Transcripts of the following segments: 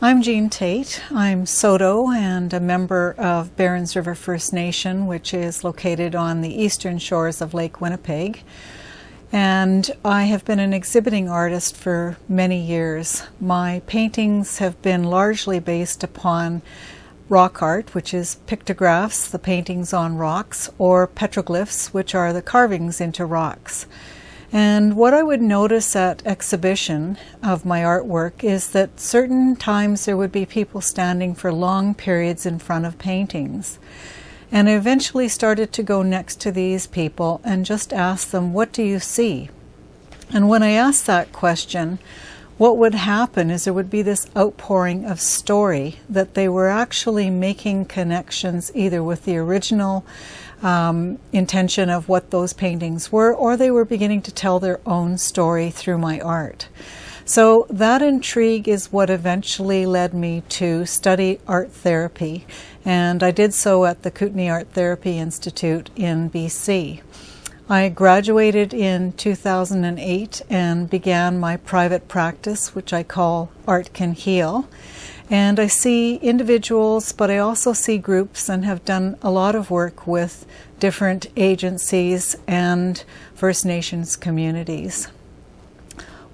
I'm Jean Tate. I'm Saulteaux and a member of Barons River First Nation, which is located on the eastern shores of Lake Winnipeg. And I have been an exhibiting artist for many years. My paintings have been largely based upon rock art, which is pictographs, the paintings on rocks, or petroglyphs, which are the carvings into rocks. And what I would notice at exhibition of my artwork is that certain times there would be people standing for long periods in front of paintings. And I eventually started to go next to these people and just ask them, what do you see? And when I asked that question, what would happen is there would be this outpouring of story that they were actually making connections either with the original intention of what those paintings were, or they were beginning to tell their own story through my art. So that intrigue is what eventually led me to study art therapy, and I did so at the Kootenay Art Therapy Institute in BC. I graduated in 2008 and began my private practice, which I call Art Can Heal. And I see individuals, but I also see groups and have done a lot of work with different agencies and First Nations communities.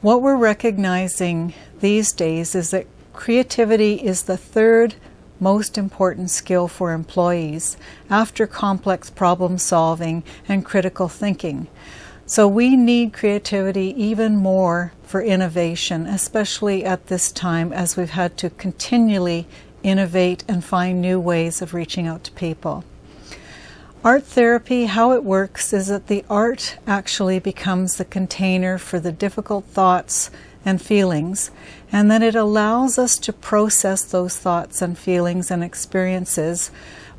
What we're recognizing these days is that creativity is the third most important skill for employees after complex problem solving and critical thinking. So we need creativity even more for innovation, especially at this time as we've had to continually innovate and find new ways of reaching out to people. Art therapy, how it works is that the art actually becomes the container for the difficult thoughts and feelings, and then it allows us to process those thoughts and feelings and experiences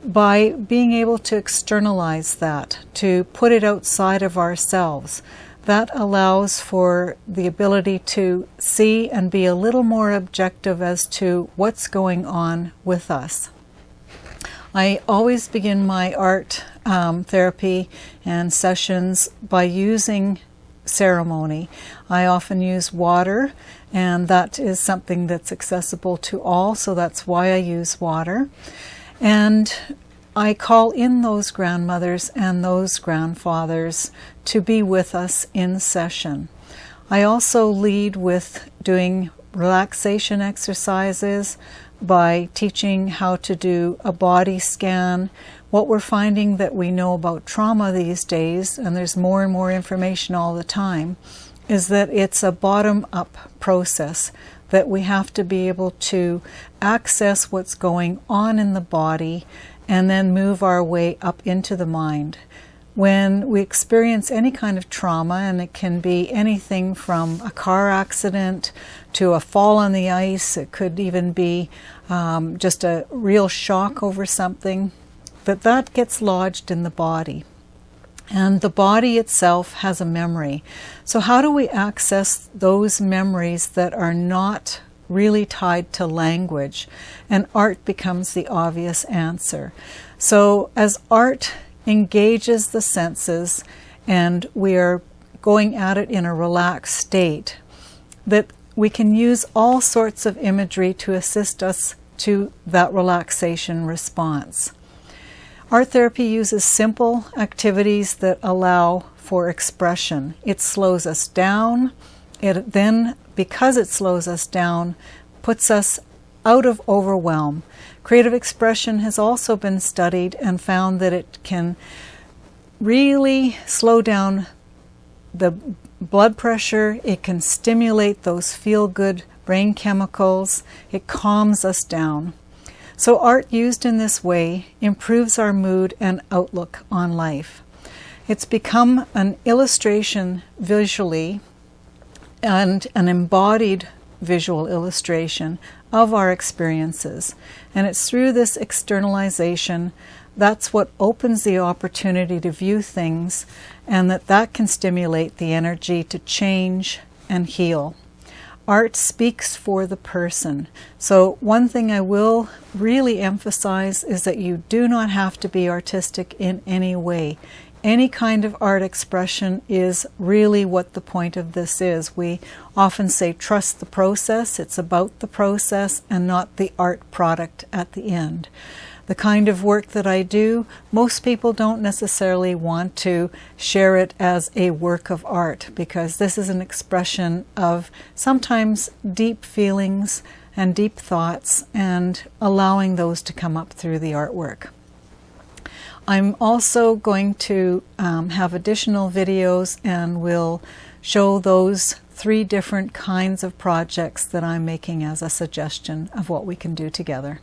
by being able to externalize that, to put it outside of ourselves. That allows for the ability to see and be a little more objective as to what's going on with us. I always begin my art therapy and sessions by using ceremony. I often use water, and that is something that's accessible to all, so that's why I use water. And I call in those grandmothers and those grandfathers to be with us in session. I also lead with doing relaxation exercises by teaching how to do a body scan. What we're finding that we know about trauma these days, and there's more and more information all the time, is that it's a bottom-up process, that we have to be able to access what's going on in the body and then move our way up into the mind. When we experience any kind of trauma, and it can be anything from a car accident to a fall on the ice, it could even be just a real shock over something, that gets lodged in the body. And the body itself has a memory. So how do we access those memories that are not really tied to language? And art becomes the obvious answer. So as art engages the senses and we are going at it in a relaxed state, that we can use all sorts of imagery to assist us to that relaxation response. Art therapy uses simple activities that allow for expression. It slows us down. It then, because it slows us down, puts us out of overwhelm. Creative expression has also been studied and found that it can really slow down the blood pressure. It can stimulate those feel-good brain chemicals. It calms us down. So art used in this way improves our mood and outlook on life. It's become an illustration visually and an embodied visual illustration of our experiences. And it's through this externalization that's what opens the opportunity to view things, and that can stimulate the energy to change and heal. Art speaks for the person. So one thing I will really emphasize is that you do not have to be artistic in any way. any kind of art expression is really what the point of this is. We often say trust the process. It's about the process and not the art product at the end. The kind of work that I do, most people don't necessarily want to share it as a work of art, because this is an expression of sometimes deep feelings and deep thoughts, and allowing those to come up through the artwork. I'm also going to have additional videos, and will show those 3 different kinds of projects that I'm making as a suggestion of what we can do together.